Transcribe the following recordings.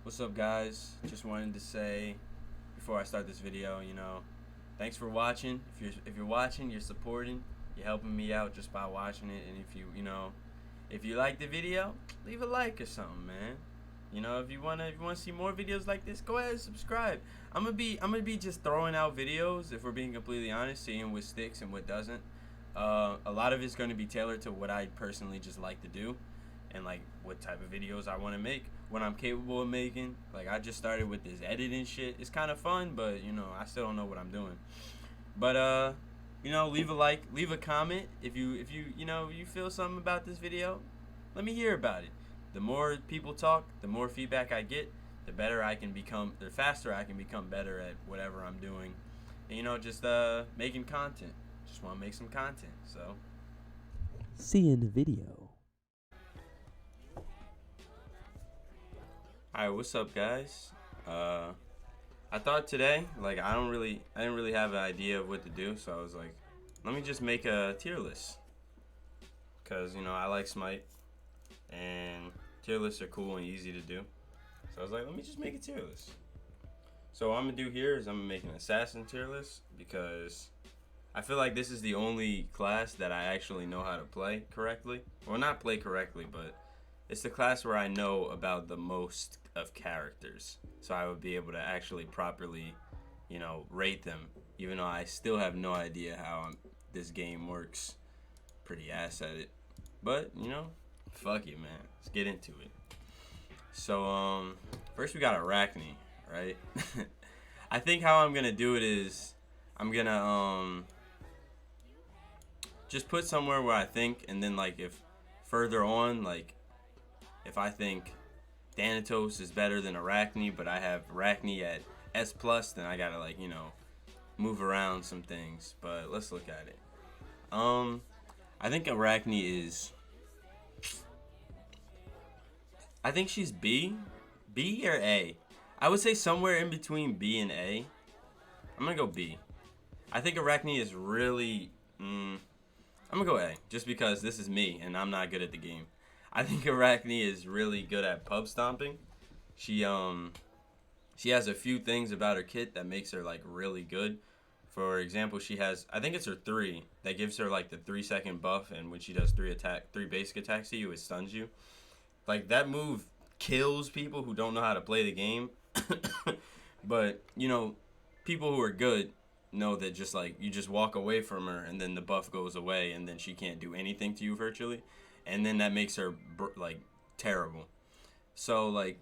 What's up, guys? Just wanted to say before I start this video, thanks for watching. If you're watching, you're supporting, you're helping me out just by watching it. And if you like the video, leave a like or something, man. If you wanna see more videos like this, go ahead and subscribe. I'm gonna be just throwing out videos, if we're being completely honest, seeing what sticks and what doesn't. A lot of it's gonna be tailored to what I personally just like to do, and like what type of videos I want to make, what I'm capable of making. Like, I just started with this editing shit. It's kind of fun, but I still don't know what I'm doing. But leave a like, leave a comment if you feel something about this video. Let me hear about it. The more people talk, the more feedback I get, the better I can become, the faster I can become better at whatever I'm doing. And just making content. Just want to make some content. So See you in the video. Alright, what's up, guys? I thought today, like, I didn't really have an idea of what to do, so I was like, let me just make a tier list. Cause I like Smite, and tier lists are cool and easy to do. So I was like, let me just make a tier list. So what I'm gonna do here is I'm gonna make an assassin tier list, because I feel like this is the only class that I actually know how to play correctly. Well, not play correctly, but it's the class where I know about the most of characters. So I would be able to actually properly, rate them, even though I still have no idea how this game works. Pretty ass at it. But, fuck it, man. Let's get into it. So, first we got Arachne, right? I think how I'm gonna do it is I'm gonna, just put somewhere where I think, and then, like, if further on, like, if I think Thanatos is better than Arachne, but I have Arachne at S+, then I gotta, like, move around some things. But let's look at it. I think Arachne is, I think she's B or A. I would say somewhere in between B and A. I'm gonna go B. I think Arachne is really, I'm gonna go A, just because this is me and I'm not good at the game. I think Arachne is really good at pub stomping. She has a few things about her kit that makes her, like, really good. For example, she has, I think it's her 3 that gives her, like, the 3-second buff, and when she does 3 basic attacks to you, it stuns you. Like, that move kills people who don't know how to play the game. But people who are good know that, just like, you just walk away from her and then the buff goes away and then she can't do anything to you virtually, and then that makes her like terrible. So, like,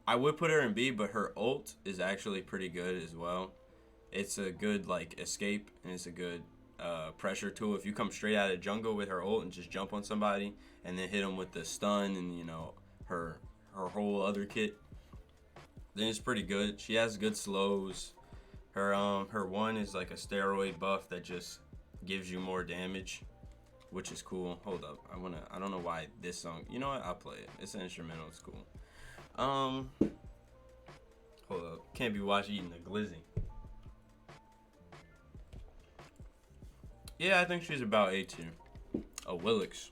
I would put her in B, but her ult is actually pretty good as well. It's a good, like, escape, and it's a good pressure tool. If you come straight out of jungle with her ult and just jump on somebody and then hit them with the stun and her whole other kit, then it's pretty good. She has good slows. Her 1 is like a steroid buff that just gives you more damage, which is cool. Hold up, I don't know why this song. You know what? I'll play it. It's an instrumental. It's cool. Hold up. Can't be watching eating a glizzy. Yeah, I think she's about A tier. A Willix.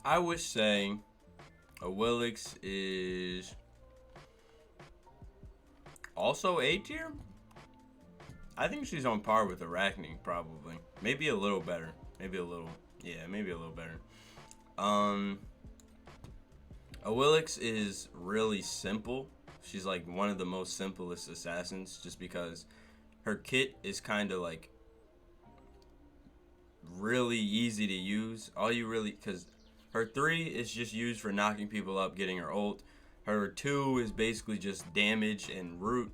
I would say a Willix is also A tier. I think she's on par with Arachne, probably. Maybe a little better. Maybe a little better. A Willix is really simple. She's like one of the most simplest assassins, just because her kit is kind of like really easy to use. Because her 3 is just used for knocking people up, getting her ult. Her 2 is basically just damage and root.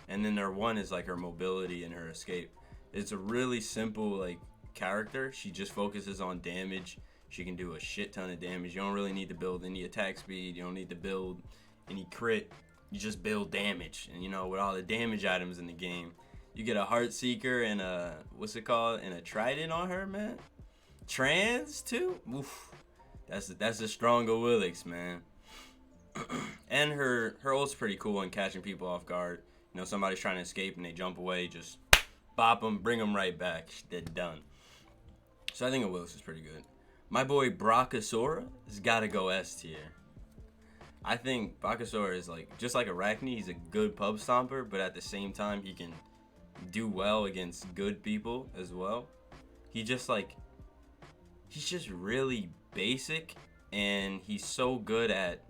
And then her 1 is like her mobility and her escape. It's a really simple, like, character. She just focuses on damage. She can do a shit ton of damage. You don't really need to build any attack speed. You don't need to build any crit. You just build damage. And with all the damage items in the game, you get a Heart Seeker and a, what's it called? And a Trident on her, man. Trans too? Oof. That's a stronger Willix, man. And her ult's pretty cool in catching people off guard. Somebody's trying to escape and they jump away, just bop them, bring them right back. They're done. So I think Willis is pretty good. My boy Brachiosaura has got to go S tier. I think Brachiosaura is like, just like Arachne, he's a good pub stomper, but at the same time, he can do well against good people as well. He's just really basic, and he's so good at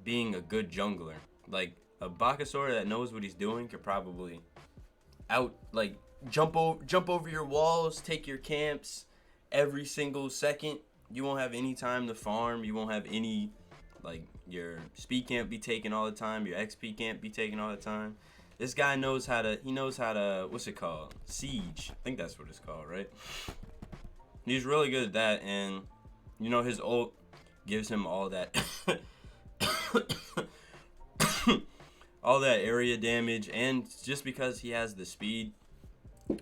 being a good jungler. Like, a Brachiosaura that knows what he's doing could probably jump over your walls, take your camps every single second. You won't have any time to farm. You won't have any, like, your speed can't be taken all the time. Your XP can't be taken all the time. This guy knows how to, what's it called? Siege. I think that's what it's called, right? He's really good at that, and, his ult gives him all that, all that area damage, and just because he has the speed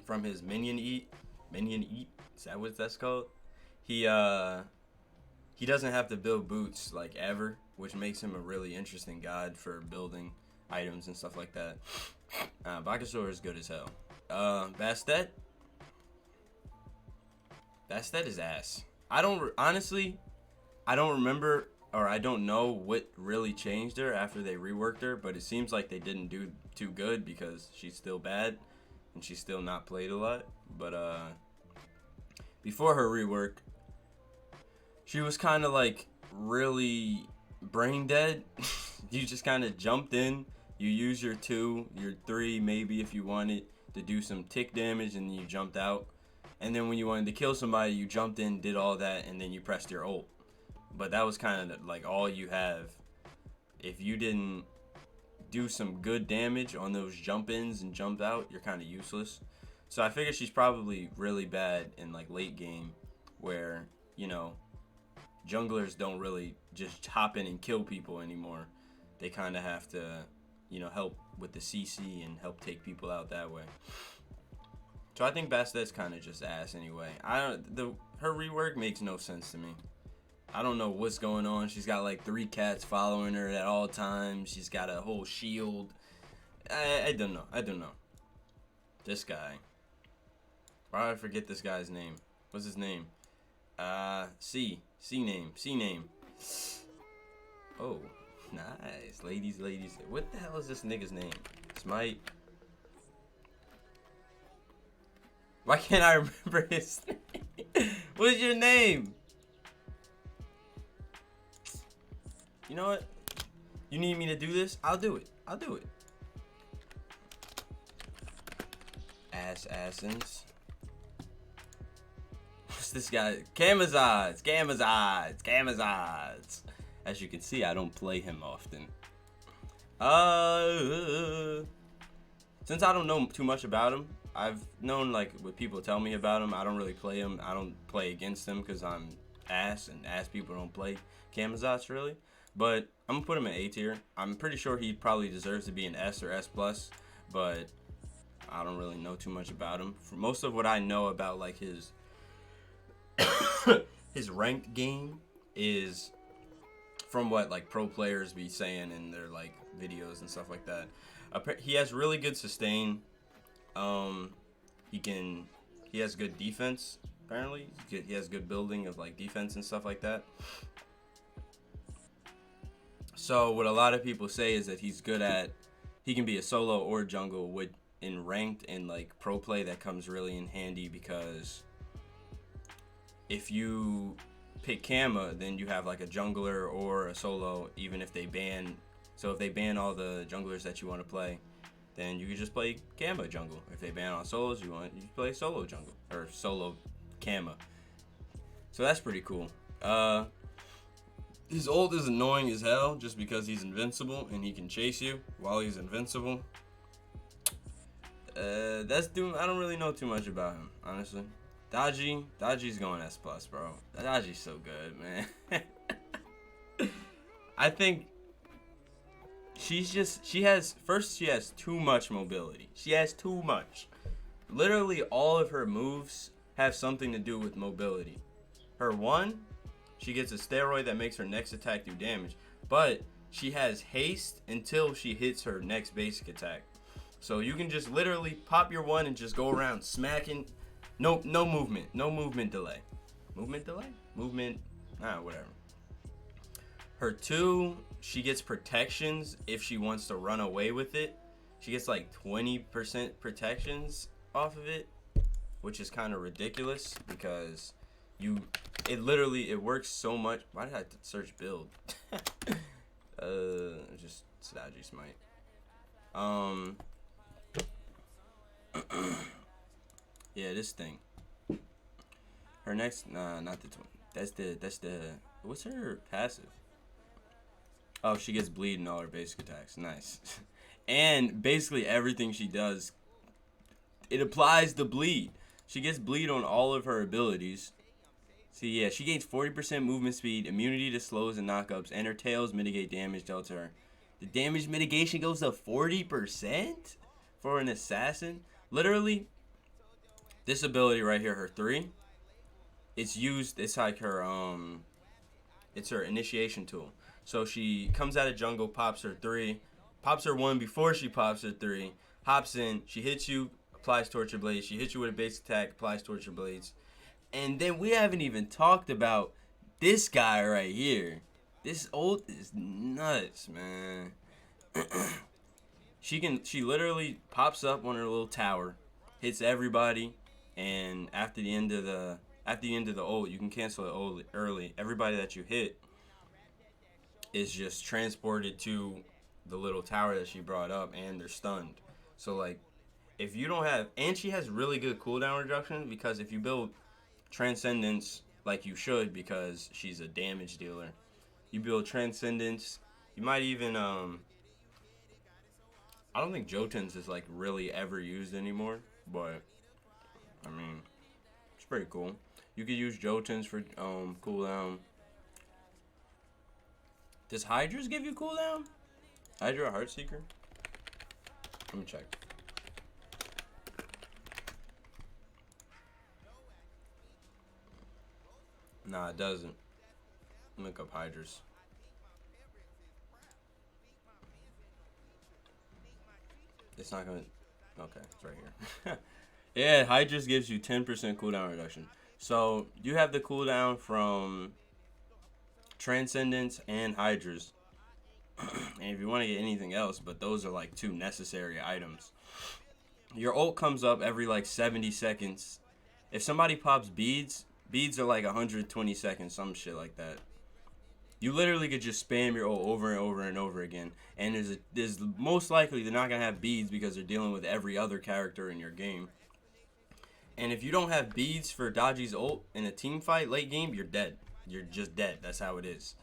from his minion Ight, is that what that's called? He doesn't have to build boots like ever, which makes him a really interesting god for building items and stuff like that. Brachiosaur is good as hell. Bastet is ass. I don't remember, or I don't know what really changed her after they reworked her, but it seems like they didn't do too good because she's still bad and she's still not played a lot. But before her rework, she was kind of like really brain dead. You just kind of jumped in, you use your 2, your 3 maybe if you wanted to do some tick damage, and then you jumped out. And then when you wanted to kill somebody, you jumped in, did all that, and then you pressed your ult. But that was kind of like all you have. If you didn't do some good damage on those jump ins and jump out, you're kind of useless. So I figure she's probably really bad in like late game, where junglers don't really just hop in and kill people anymore. They kind of have to help with the CC and help take people out that way. So I think Bastet's kind of just ass anyway. Her rework makes no sense to me. I don't know what's going on. She's got like 3 cats following her at all times. She's got a whole shield. I don't know. This guy. Why did I forget this guy's name? What's his name? C name. Oh, nice. Ladies. What the hell is this nigga's name? Smite. Why can't I remember his name? What is your name? You know what? You need me to do this? I'll do it. Assassins. What's this guy? Camazods. As you can see, I don't play him often. Since I don't know too much about him, I've known like what people tell me about him. I don't really play him. I don't play against him because I'm ass, and ass people don't play Camazots really. But I'm gonna put him in A tier. I'm pretty sure he probably deserves to be an S or S+, but I don't really know too much about him. For most of what I know about like his his ranked game is from what like pro players be saying in their like videos and stuff like that. He has really good sustain. He has good defense. Apparently, he has good building of like defense and stuff like that. So what a lot of people say is that he can be a solo or jungle in ranked and like pro play. That comes really in handy because if you pick Kama, then you have like a jungler or a solo, even if they ban. So if they ban all the junglers that you want to play, then you can just play Kama jungle. If they ban all solos, you play solo jungle or solo Kama. So that's pretty cool. His ult is annoying as hell just because he's invincible and he can chase you while he's invincible. I don't really know too much about him, honestly. Dodgy's going S+, bro. Dodgy's so good, man. I think she has too much mobility. She has too much. Literally all of her moves have something to do with mobility. Her 1, she gets a steroid that makes her next attack do damage, but she has haste until she hits her next basic attack. So you can just literally pop your 1 and just go around smacking No movement. No movement delay. Movement delay? Movement. Whatever. Her 2, she gets protections if she wants to run away with it. She gets like 20% protections off of it, which is kind of ridiculous because it works so much. Why did I search build? Just stodgy Smite. Yeah, this thing. Her next, not the twin. That's the. What's her passive? Oh, she gets bleed in all her basic attacks. Nice. And basically everything she does, it applies the bleed. She gets bleed on all of her abilities. See, yeah, she gains 40% movement speed, immunity to slows and knockups, and her tails mitigate damage dealt to her. The damage mitigation goes to 40% for an assassin. Literally, this ability right here, her 3, it's like her it's her initiation tool. So she comes out of jungle, pops her 3, pops her 1 before she pops her 3, hops in, she hits you, applies Torture Blades, she hits you with a base attack, applies Torture Blades. And then we haven't even talked about this guy right here. This ult is nuts, man. She literally pops up on her little tower, hits everybody, and after the end of the ult, you can cancel it ult early. Everybody that you hit is just transported to the little tower that she brought up, and they're stunned. So like, if you don't have, and she has really good cooldown reduction, because if you build Transcendence like you should, because she's a damage dealer, you build Transcendence, you might even I don't think Jotuns is like really ever used anymore, but I mean, it's pretty cool. You could use Jotuns for cooldown. Does Hydra's give you cooldown? Hydra Heartseeker? Let me check. Nah, it doesn't. Look up Hydra's. It's not gonna. Okay, it's right here. Yeah, Hydra's gives you 10% cooldown reduction. So you have the cooldown from Transcendence and Hydra's. And if you want to get anything else, but those are like 2 necessary items. Your ult comes up every like 70 seconds. If somebody pops beads are like 120 seconds, some shit like that. You literally could just spam your ult over and over and over again. And there's most likely they're not going to have beads because they're dealing with every other character in your game. And if you don't have beads for Dodgy's ult in a team fight late game, you're dead. You're just dead. That's how it is.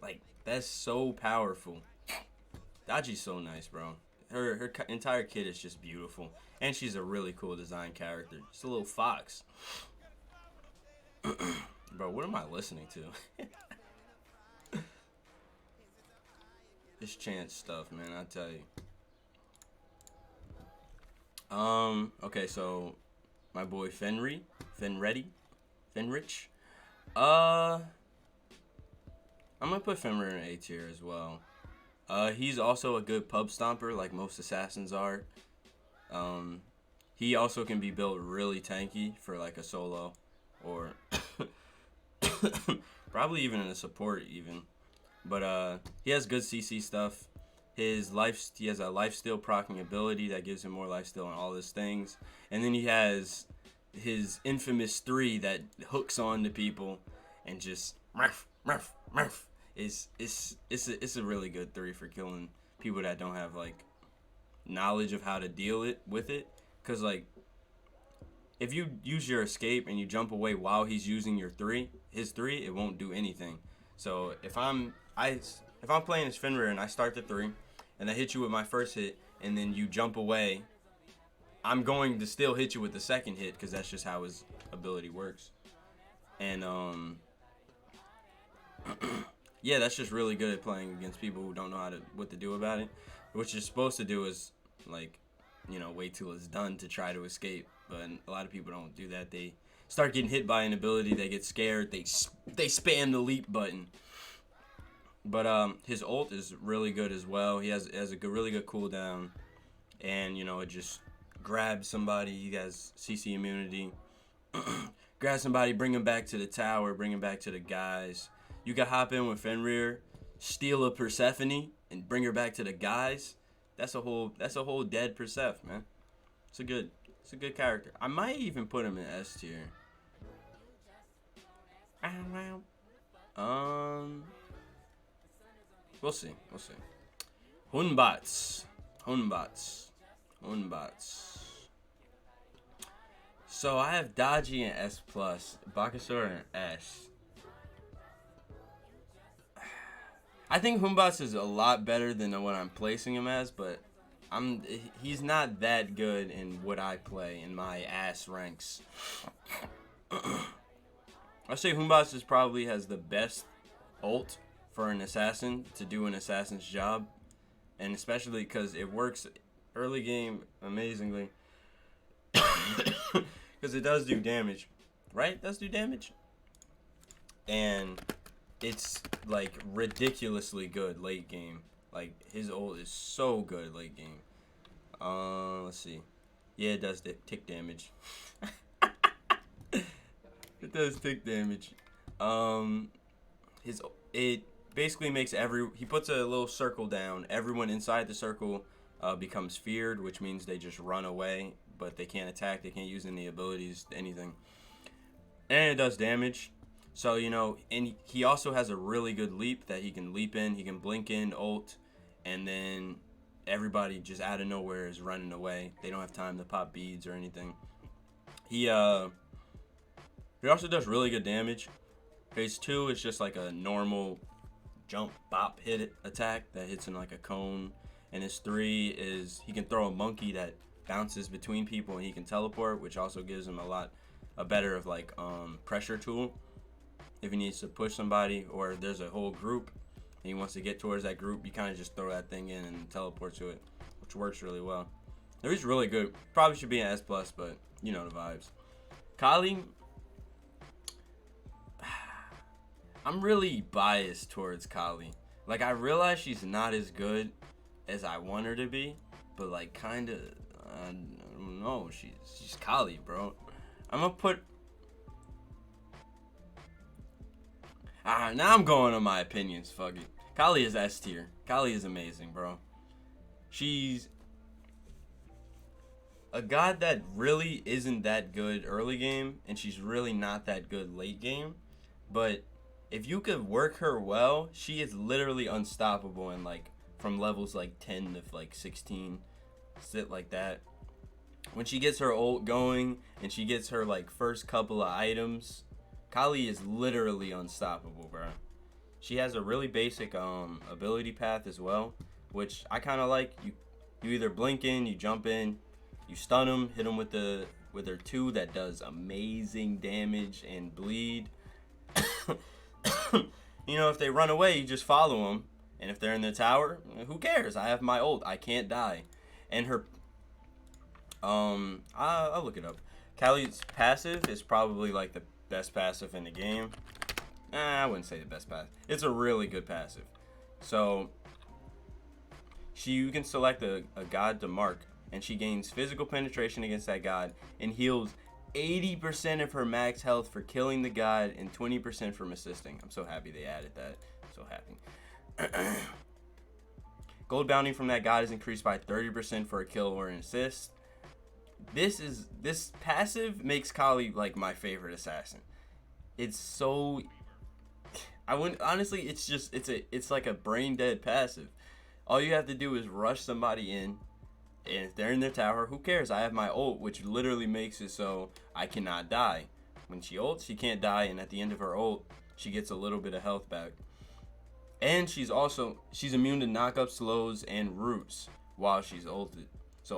Like, that's so powerful. Dodgy's so nice, bro. Her entire kit is just beautiful. And she's a really cool design character. Just a little fox. Bro, what am I listening to? This chance stuff, man, I tell you. Okay, so my boy Fenrich. I'm gonna put Fenrir in A tier as well. He's also a good pub stomper, like most assassins are. He also can be built really tanky for like a solo, or probably even in a support even. But he has good CC stuff. He has a lifesteal proccing ability that gives him more lifesteal and all his things. And then he has his infamous 3 that hooks on to people and just murph. It's a really good 3 for killing people that don't have like knowledge of how to deal with it. Cause like, if you use your escape and you jump away while he's using his 3, it won't do anything. So if I'm playing as Fenrir and I start the 3, and I hit you with my first hit, and then you jump away, I'm going to still hit you with the second hit because that's just how his ability works. And yeah, that's just really good at playing against people who don't know what to do about it. What you're supposed to do is like, wait till it's done to try to escape. But a lot of people don't do that. They start getting hit by an ability, they get scared, they spam the leap button. But his ult is really good as well. He has really good cooldown, and it just grabs somebody. He has CC immunity, Grab somebody, bring them back to the tower, bring them back to the guys. You can hop in with Fenrir, steal a Persephone, and bring her back to the guys. That's a whole dead Perseph, man. It's a good character. I might even put him in S tier. We'll see. Hunbots. So I have Dodgy in S+, Bakasura in S. I think Hunbots is a lot better than what I'm placing him as, but he's not that good in what I play in my ass ranks. I say Hunbots is probably has the best ult for an assassin to do an assassin's job, and especially because it works early game amazingly. Because it does do damage, right? It does do damage, and it's like ridiculously good late game. Like his ult is so good late game. Let's see. Yeah, it does tick damage. It does tick damage. It basically makes he puts a little circle down. Everyone inside the circle becomes feared, which means they just run away, but they can't attack. They can't use any abilities, anything. And it does damage. So, and he also has a really good leap that he can leap in. He can blink in, ult, and then everybody just out of nowhere is running away. They don't have time to pop beads or anything. He also does really good damage. Phase 2 is just like a normal jump, bop, hit attack that hits in like a cone. And his 3 is he can throw a monkey that bounces between people and he can teleport, which also gives him a better of like pressure tool. If he needs to push somebody or there's a whole group and he wants to get towards that group, you kind of just throw that thing in and teleport to it, which works really well. He's really good. Probably should be an S+, but you know the vibes. Kali, I'm really biased towards Kali. Like, I realize she's not as good as I want her to be, but like kind of, I don't know, she's Kali, bro. I'm gonna put... now I'm going on my opinions. Fuck it. Kali is S tier. Kali is amazing, bro. She's a god that really isn't that good early game, and she's really not that good late game. But if you could work her well, she is literally unstoppable in like from levels like 10 to like 16, sit like that. When she gets her ult going and she gets her like first couple of items, Kali is literally unstoppable, bro. She has a really basic ability path as well, which I kind of like. You either blink in, you jump in, you stun them, hit them with her 2 that does amazing damage and bleed. If they run away, you just follow them, and if they're in the tower, who cares? I have my ult. I can't die. And her I'll look it up. Kali's passive is probably like the best passive in the game. I wouldn't say the best passive. It's a really good passive. So you can select a god to mark, and she gains physical penetration against that god and heals 80% of her max health for killing the god and 20% from assisting. I'm so happy they added that. So happy. Gold bounty from that god is increased by 30% for a kill or an assist. This passive makes Kali like my favorite assassin. It's so... I wouldn't... Honestly, it's like a brain dead passive. All you have to do is rush somebody in, and if they're in their tower, who cares? I have my ult, which literally makes it so I cannot die. When she ults, she can't die, and at the end of her ult, she gets a little bit of health back. And she's immune to knockup, slows, and roots while she's ulted. So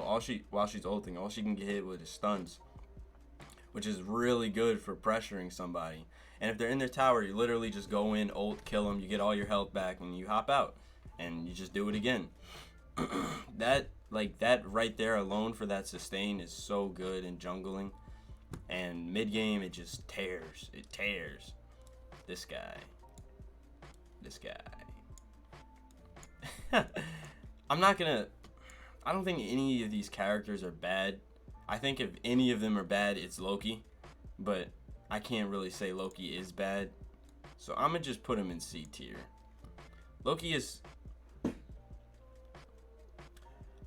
while she's ulting, all she can get hit with is stuns, which is really good for pressuring somebody. And if they're in their tower, you literally just go in, ult, kill them, you get all your health back, and you hop out, and you just do it again. That right there alone for that sustain is so good in jungling. And mid game, it just tears. It tears. This guy. I don't think any of these characters are bad. I think if any of them are bad, it's Loki. but I can't really say Loki is bad. So I'm going to just put him in C tier. Loki is,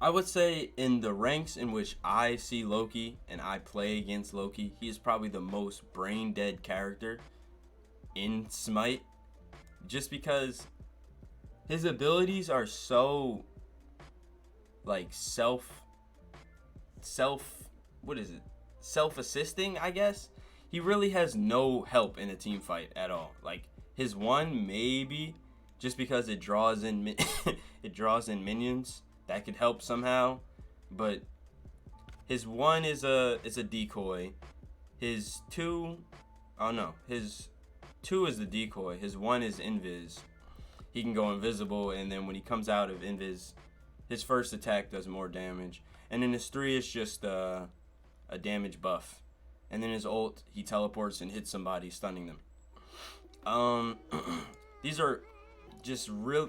I would say, in the ranks in which I see Loki and I play against Loki, he is probably the most brain dead character in Smite. Just because his abilities are so, like, what is it? Self-assisting, I guess. He really has no help in a team fight at all. Like, his one, maybe, just because it draws in it draws in minions, that could help somehow. But his one is a decoy. His two, oh no, his two is the decoy. His one is invis. He can go invisible, and then when he comes out of invis, his first attack does more damage. And then his 3 is just a damage buff. And then his ult, he teleports and hits somebody, stunning them. These are just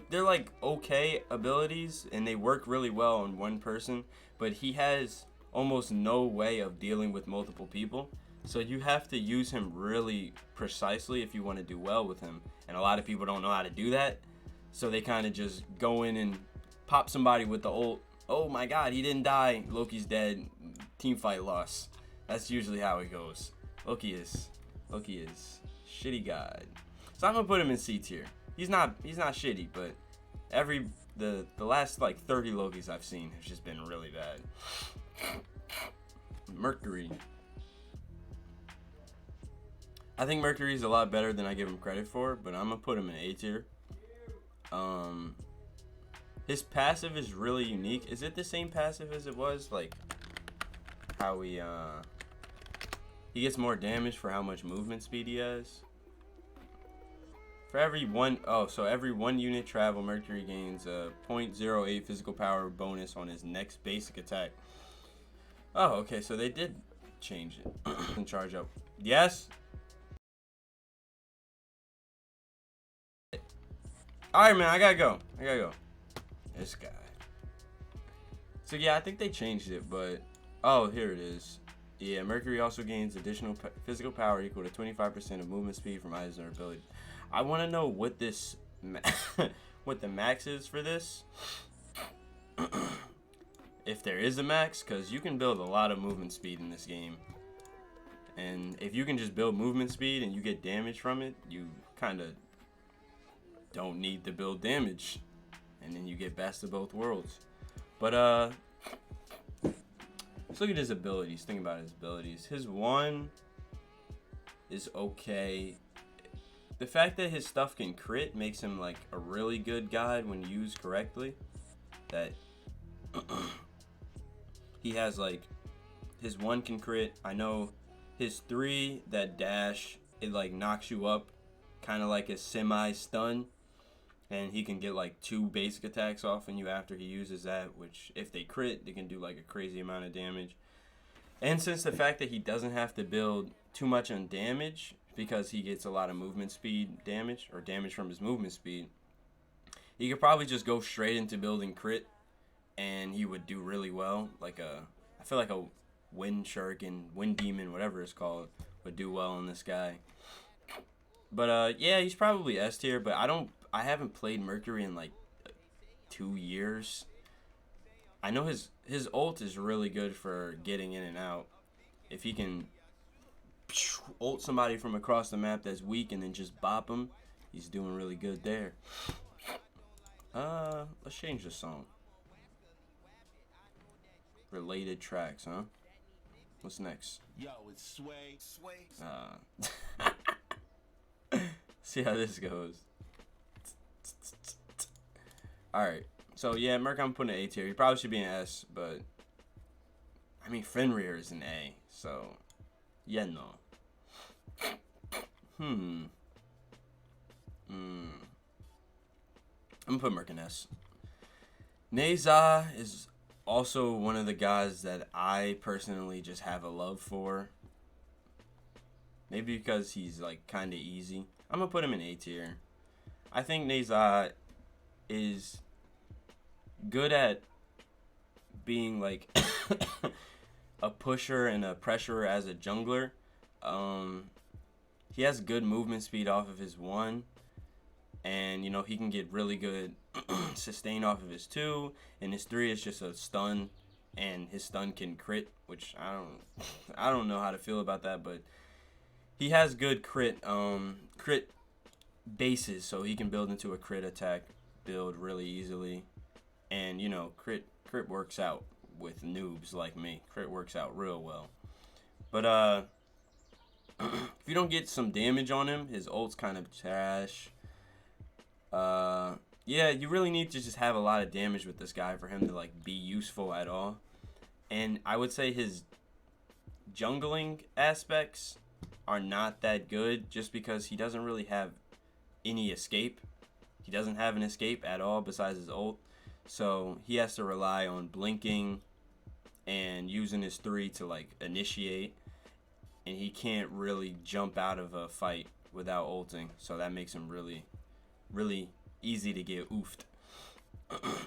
they're like okay abilities, and they work really well on one person, but he has almost no way of dealing with multiple people. So you have to use him really precisely if you want to do well with him. And a lot of people don't know how to do that. So they kind of just go in and pop somebody with the ult. Oh my god, he didn't die. Loki's dead. Team fight loss. That's usually how it goes. Loki is shitty god. So I'm gonna put him in C tier. He's not shitty, but the last like 30 Lokis I've seen have just been really bad. Mercury. I think Mercury's a lot better than I give him credit for, but I'm gonna put him in A tier. His passive is really unique. Is it the same passive as it was? Like how he gets more damage for how much movement speed he has. For every one unit travel, Mercury gains a 0.08 physical power bonus on his next basic attack. Oh, okay, so they did change it. And charge up. Yes. Alright, man, I gotta go. This guy. So yeah, I think they changed it, but oh, here it is. Yeah, Mercury also gains additional physical power equal to 25% of movement speed from items or abilities. I want to know what this what the max is for this. If there is a max, because you can build a lot of movement speed in this game. And if you can just build movement speed and you get damage from it, you kind of don't need to build damage. And then you get best of both worlds. But let's look at his abilities. Think about his abilities. His one is okay. The fact that his stuff can crit makes him like a really good guide when used correctly. That he has like his one can crit. I know his 3, that dash, it like knocks you up, kind of like a semi stun, and he can get like 2 basic attacks off on you after he uses that, which if they crit, they can do like a crazy amount of damage. And since the fact that he doesn't have to build too much on damage, because he gets a lot of movement speed damage, or damage from his movement speed, he could probably just go straight into building crit, and he would do really well. Like I feel like a Wind Shuriken, Wind Demon, whatever it's called, would do well on this guy. But yeah, he's probably S tier, but I haven't played Mercury in like 2 years. I know his ult is really good for getting in and out. If he can ult somebody from across the map that's weak and then just bop him, he's doing really good there. Let's change the song. Related tracks, huh? What's next? Yo, it's Sway. See how this goes. Alright. So yeah, Merc, I'm putting an A tier. He probably should be an S, but I mean Fenrir is an A, so yeah, no. I'm gonna put Merc in S. Neza is also one of the guys that I personally just have a love for. Maybe because he's like kind of easy. I'm gonna put him in A tier. I think Neza is good at being like a pusher and a pressurer as a jungler, He has good movement speed off of his 1. And, you know, he can get really good sustain off of his 2. And his 3 is just a stun. And his stun can crit, which I don't know how to feel about that. But he has good crit bases. So he can build into a crit attack build really easily. And, you know, crit works out with noobs like me. Crit works out real well. But, if you don't get some damage on him, his ult's kind of trash. Yeah, you really need to just have a lot of damage with this guy for him to, like, be useful at all. And I would say his jungling aspects are not that good just because he doesn't really have any escape. He doesn't have an escape at all besides his ult. So he has to rely on blinking and using his 3 to, like, initiate. And he can't really jump out of a fight without ulting. So that makes him really, really easy to get oofed.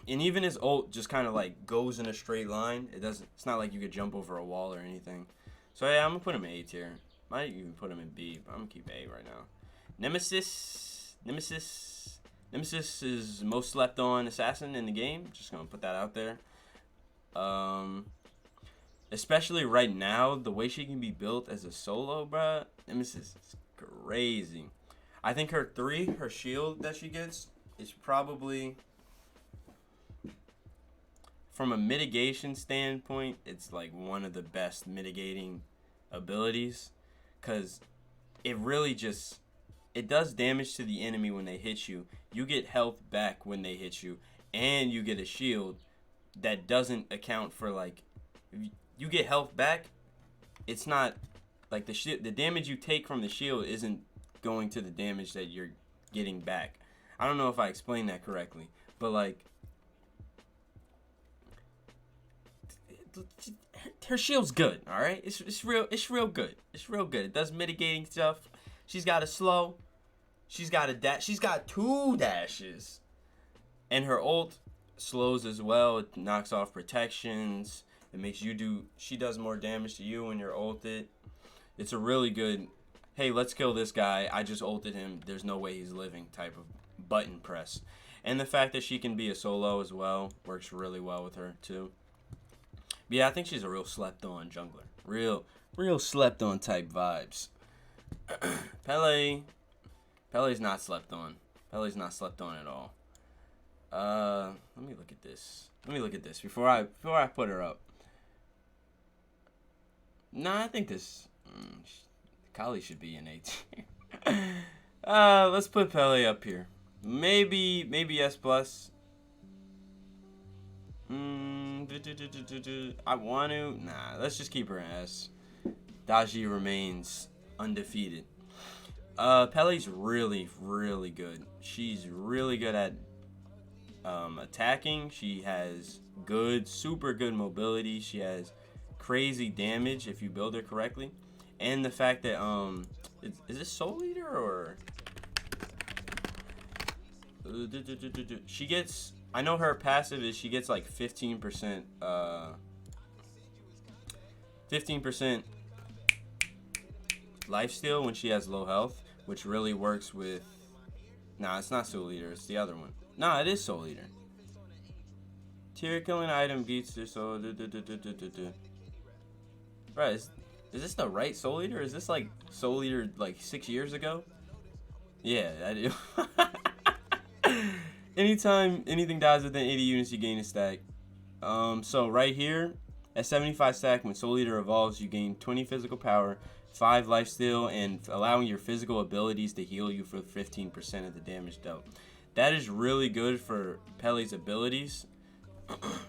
And even his ult just kind of like goes in a straight line. It's not like you could jump over a wall or anything. So yeah, I'm gonna put him in A tier. Might even put him in B, but I'm gonna keep A right now. Nemesis is most slept on assassin in the game. Just gonna put that out there. Especially right now, the way she can be built as a solo, bruh. Nemesis is crazy. I think her 3, her shield that she gets, is probably, from a mitigation standpoint, it's like one of the best mitigating abilities. Because it really just, it does damage to the enemy when they hit you. You get health back when they hit you. And you get a shield that doesn't account for, like, you get health back. It's not like the damage you take from the shield isn't going to the damage that you're getting back. I don't know if I explained that correctly, but like her shield's good. All right, it's real good. It's real good. It does mitigating stuff. She's got a slow. She's got a dash. She's got 2 dashes, and her ult slows as well. It knocks off protections. It makes you do. She does more damage to you when you're ulted. It's a really good, hey, let's kill this guy. I just ulted him. There's no way he's living type of button press. And the fact that she can be a solo as well works really well with her too. But yeah, I think she's a real slept on jungler. Real slept on type vibes. Pele's not slept on. Pele's not slept on at all. Let me look at this before I put her up. Nah, I think this Kali should be in A tier. Let's put Pele up here. Maybe S plus. I want to. Nah, let's just keep her in S. Daji remains undefeated. Pele's really good. She's really good at attacking. She has super good mobility. She has crazy damage if you build her correctly. And the fact that is this Soul Eater or she gets, I know her passive is she gets like 15% lifesteal when she has low health, which really works with, nah, it's not Soul Eater, it's the other one. Nah, it is Soul Eater. Tier killing item beats their soul. Right, is this the right Soul Eater? Is this like Soul Eater like 6 years ago? Yeah, I do. Anytime anything dies within 80 units, you gain a stack. So right here, at 75 stack, when Soul Eater evolves, you gain 20 physical power, 5 lifesteal, and allowing your physical abilities to heal you for 15% of the damage dealt. That is really good for Pele's abilities.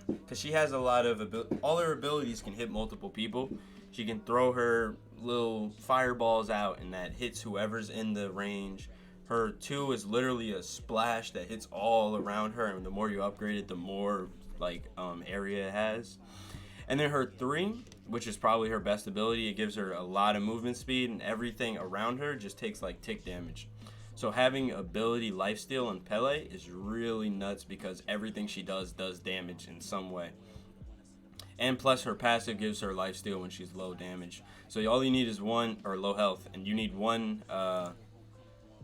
Because she has a lot of all her abilities can hit multiple people. She can throw her little fireballs out and that hits whoever's in the range. Her 2 is literally a splash that hits all around her, and the more you upgrade it, the more like area it has. And then her 3, which is probably her best ability, it gives her a lot of movement speed, and everything around her just takes like tick damage. So having ability lifesteal in Pele is really nuts because everything she does damage in some way. And plus her passive gives her lifesteal when she's low damage. So all you need is one, or low health, and you need one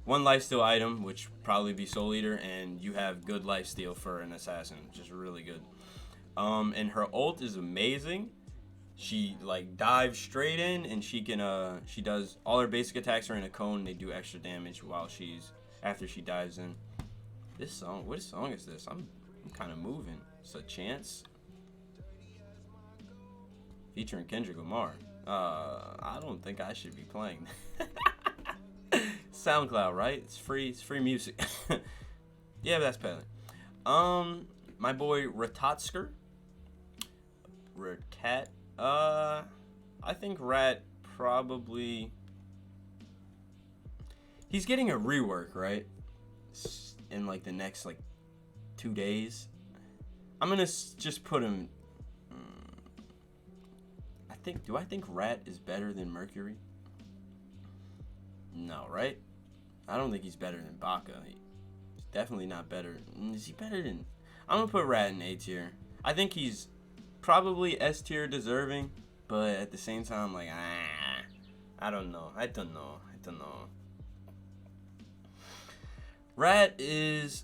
lifesteal item, which probably be Soul Eater, and you have good lifesteal for an assassin, which is really good. And her ult is amazing. She like dives straight in, and she can she does all her basic attacks are in a cone. They do extra damage while after she dives in. This song, what song is this? I'm kind of moving. It's a chance. Featuring Kendrick Lamar. I don't think I should be playing. SoundCloud, right? It's free music. Yeah, that's Pele. My boy Ratotsker. Rat. I think Rat probably. He's getting a rework, right? In like the next like 2 days. I'm gonna just put him. Do I think Rat is better than Mercury? No, right? I don't think he's better than Baka. He's definitely not better. Is he better than? I'm gonna put Rat in A tier. I think he's probably S tier deserving, but at the same time, like I don't know. Rat is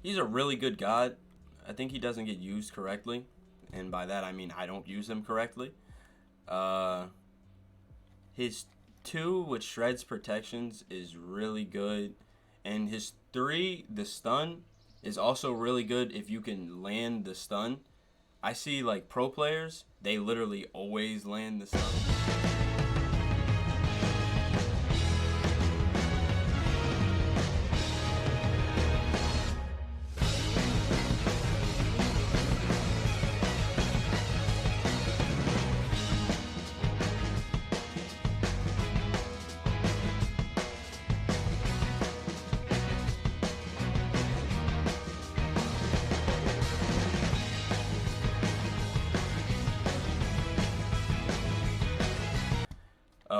he's a really good god. I think he doesn't get used correctly, and by that I mean I don't use him correctly. His 2 with shreds protections is really good, and his 3, the stun, is also really good if you can land the stun. I see like pro players, they literally always land the stun.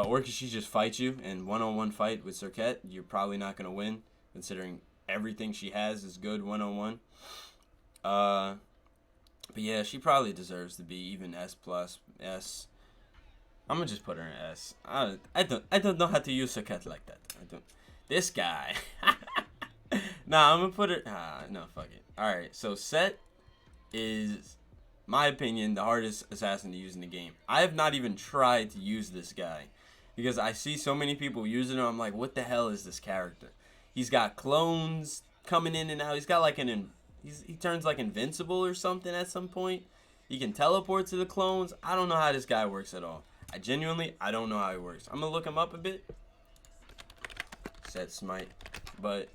Or because she just fights you in one-on-one fight with Serket, you're probably not going to win, considering everything she has is good one-on-one. But yeah, she probably deserves to be even S+, S. I'm going to just put her in S. I don't know how to use Serket like that. This guy. Nah, I'm going to put her... no, fuck it. Alright, so Set is, my opinion, the hardest assassin to use in the game. I have not even tried to use this guy, because I see so many people using him. I'm like, what the hell is this character? He's got clones coming in and out. He's got like he turns like invincible or something at some point. He can teleport to the clones. I don't know how this guy works at all. I don't know how he works. I'm gonna look him up a bit. Set Smite, but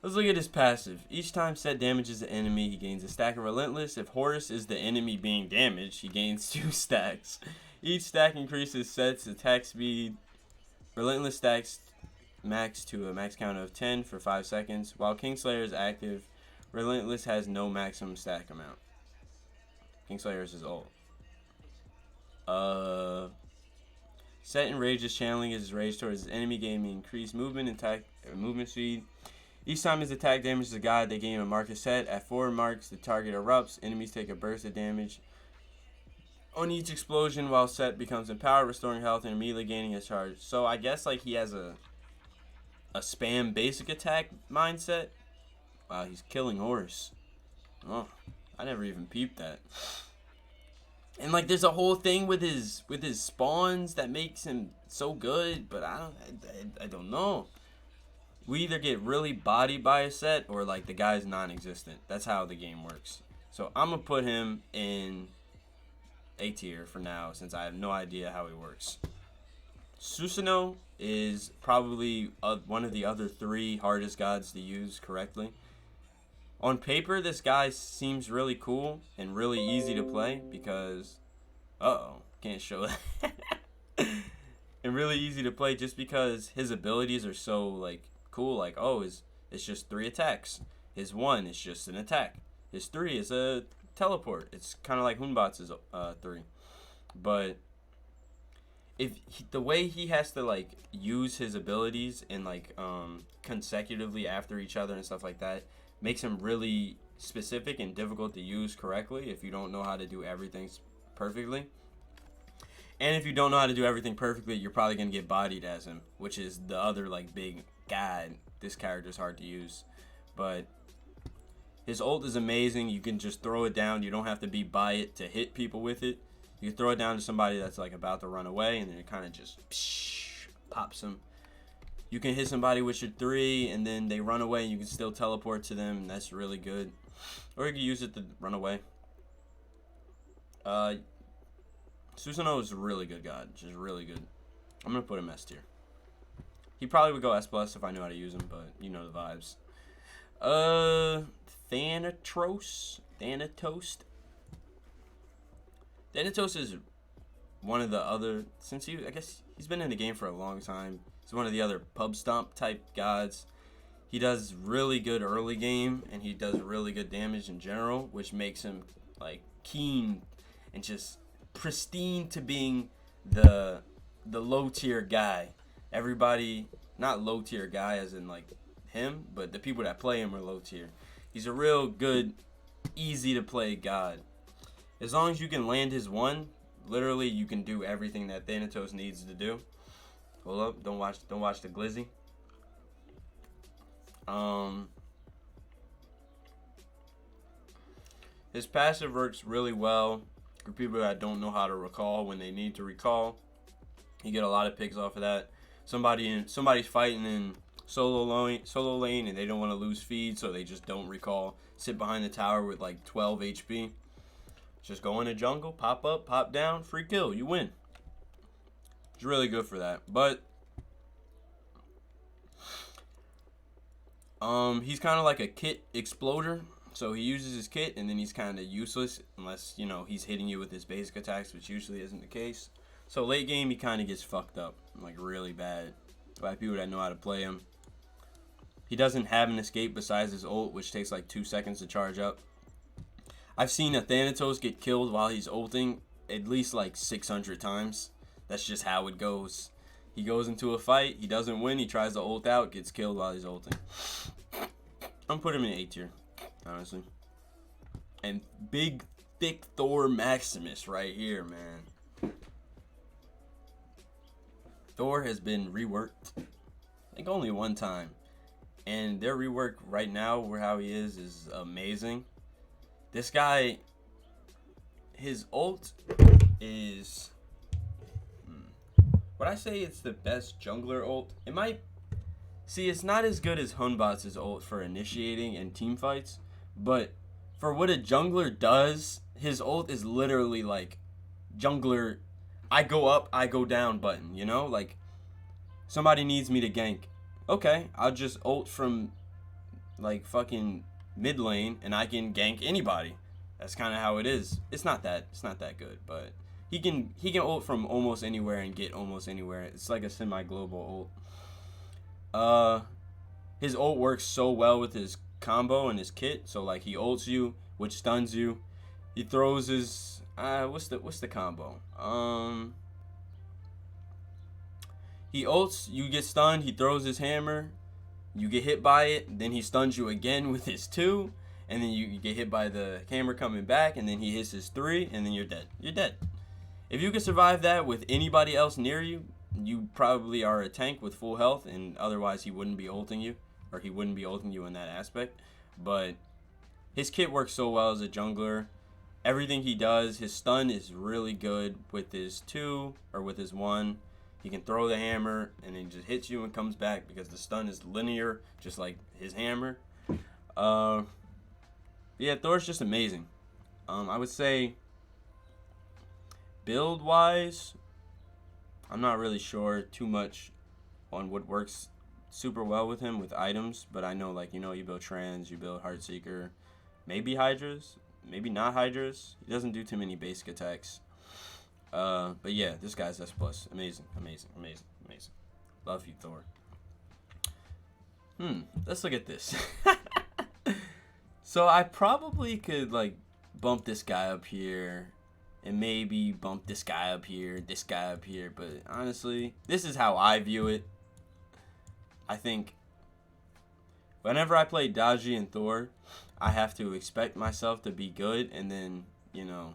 let's look at his passive. Each time Set damages the enemy, he gains a stack of Relentless. If Horus is the enemy being damaged, he gains 2 stacks. Each stack increases Set's attack speed. Relentless stacks max to a max count of 10 for 5 seconds. While Kingslayer is active, Relentless has no maximum stack amount. Kingslayer is his ult. Set enrages, channeling his rage towards his enemy, gaining increased movement speed. Each time his attack damages a god, they gain a mark of Set. At 4 marks, the target erupts. Enemies take a burst of damage on each explosion while Set becomes empowered, restoring health and immediately gaining a charge. So I guess like he has a spam basic attack mindset. Wow, he's killing Horus. Oh, I never even peeped that. And like there's a whole thing with his spawns that makes him so good, but I don't know. We either get really bodied by a Set or like the guy's non-existent. That's how the game works. So I'm gonna put him in A tier for now, since I have no idea how he works. Susanoo is probably one of the other 3 hardest gods to use correctly. On paper, this guy seems really cool and really easy to play because, can't show that. And really easy to play just because his abilities are so like cool. Like, it's just 3 attacks. His 1 is just an attack. His 3 is a teleport. It's kind of like Hunbat's 3. But the way he has to like use his abilities and like consecutively after each other and stuff like that makes him really specific and difficult to use correctly if you don't know how to do everything perfectly. And if you don't know how to do everything perfectly, you're probably gonna get bodied as him, which is the other like big god. This character's hard to use, but his ult is amazing. You can just throw it down. You don't have to be by it to hit people with it. You can throw it down to somebody that's like about to run away, and then it kind of just pops them. You can hit somebody with your 3, and then they run away, and you can still teleport to them, and that's really good. Or you can use it to run away. Susanoo is a really good god, just really good. I'm gonna put him S tier. He probably would go S+ if I knew how to use him, but you know the vibes. Thanatos. Thanatos is one of the other, I guess he's been in the game for a long time. He's one of the other pub stomp type gods. He does really good early game, and he does really good damage in general, which makes him like keen and just pristine to being the low tier guy. Everybody, not low tier guy as in like him, but the people that play him are low tier. He's a real good, easy to play god. As long as you can land his 1, literally you can do everything that Thanatos needs to do. Hold up, don't watch the glizzy. His passive works really well for people that don't know how to recall when they need to recall. You get a lot of picks off of that. Somebody's fighting in solo lane and they don't want to lose feed, so they just don't recall. Sit behind the tower with like 12 HP. Just go in the jungle, pop up, pop down, free kill, you win. It's really good for that. But he's kind of like a kit exploder. So he uses his kit and then he's kind of useless unless, you know, he's hitting you with his basic attacks, which usually isn't the case. So late game he kind of gets fucked up, like really bad, by people that know how to play him. He doesn't have an escape besides his ult, which takes like 2 seconds to charge up. I've seen a Thanatos get killed while he's ulting at least like 600 times. That's just how it goes. He goes into a fight, he doesn't win, he tries to ult out, gets killed while he's ulting. I'm putting him in A tier, honestly. And big, thick Thor Maximus right here, man. Thor has been reworked, I think only one time. And their rework right now, where how he is amazing. This guy, his ult is, would I say it's the best jungler ult? It might, see, it's not as good as Hunbat's ult for initiating and team fights, but for what a jungler does, his ult is literally like jungler, I go up, I go down button, you know? Like, somebody needs me to gank. Okay, I'll just ult from like fucking mid lane and I can gank anybody. That's kind of how it is. It's not that good, but he can ult from almost anywhere and get almost anywhere. It's like a semi-global ult. His ult works so well with his combo and his kit. So like he ults you, which stuns you. He throws his what's the combo? He ults, you get stunned, he throws his hammer, you get hit by it, then he stuns you again with his 2, and then you get hit by the hammer coming back, and then he hits his 3, and then you're dead. You're dead. If you can survive that with anybody else near you, you probably are a tank with full health, and otherwise he wouldn't be ulting you, or he wouldn't be ulting you in that aspect. But his kit works so well as a jungler. Everything he does, his stun is really good with his 2, or with his 1. He can throw the hammer and then just hits you and comes back because the stun is linear, just like his hammer. Yeah, Thor's just amazing. I would say build-wise, I'm not really sure too much on what works super well with him with items, but I know, like, you know, you build Trans, you build Heartseeker, maybe Hydras, maybe not Hydras. He doesn't do too many basic attacks. But yeah, this guy's S+. Amazing. Love you, Thor. Let's look at this. So I probably could, like, bump this guy up here and maybe bump this guy up here, this guy up here. But honestly, this is how I view it. I think whenever I play Daji and Thor, I have to expect myself to be good, and then, you know,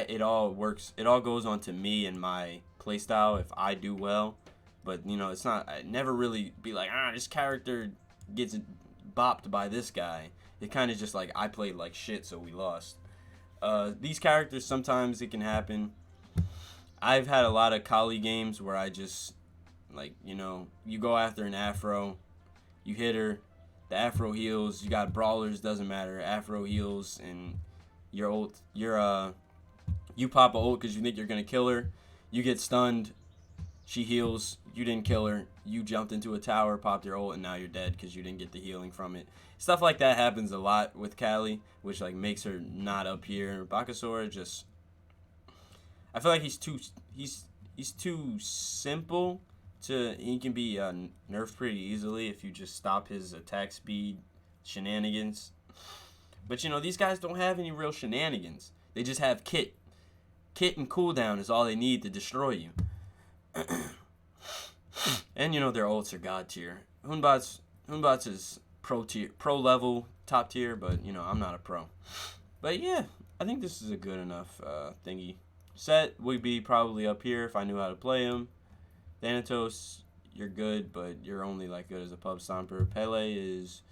it all works. It all goes on to me and my playstyle if I do well. But, you know, it's not, I never really be like, this character gets bopped by this guy. It kind of just like, I played like shit, so we lost. These characters, sometimes it can happen. I've had a lot of Kali games where I just, like, you know, you go after an Afro, you hit her, the Afro heals, you got brawlers, doesn't matter, Afro heals, and your ult, you pop a ult because you think you're going to kill her, you get stunned, she heals, you didn't kill her, you jumped into a tower, popped your ult, and now you're dead because you didn't get the healing from it. Stuff like that happens a lot with Kali, which like makes her not up here. Bakasora just, I feel like he's too simple to, he can be nerfed pretty easily if you just stop his attack speed shenanigans. But you know, these guys don't have any real shenanigans. They just have kit. Kit and cooldown is all they need to destroy you. And you know, their ults are god tier. Hunbat's is pro level, top tier, but you know, I'm not a pro. But yeah, I think this is a good enough thingy. Set would be probably up here if I knew how to play him. Thanatos, you're good, but you're only like good as a pub stomper. Pele is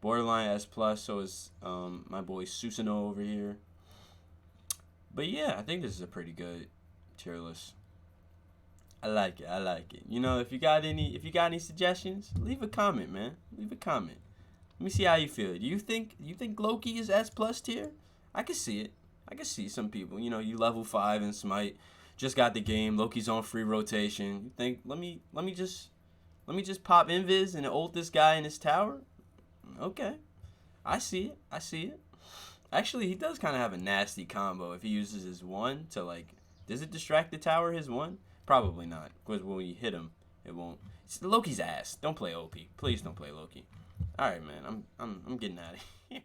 borderline S+, so is my boy Susanoo over here. But yeah, I think this is a pretty good tier list. I like it. You know, if you got any suggestions, leave a comment, man. Leave a comment. Let me see how you feel. Do you think Loki is S+ tier? I can see it. I can see some people. You know, you level 5 in Smite, just got the game. Loki's on free rotation. You think let me just pop invis and ult this guy in his tower? Okay, I see it. Actually, he does kind of have a nasty combo if he uses his 1 to like. Does it distract the tower? His 1? Probably not, because when you hit him, it won't. It's Loki's ass. Don't play OP. Please don't play Loki. All right, man. I'm getting out of here.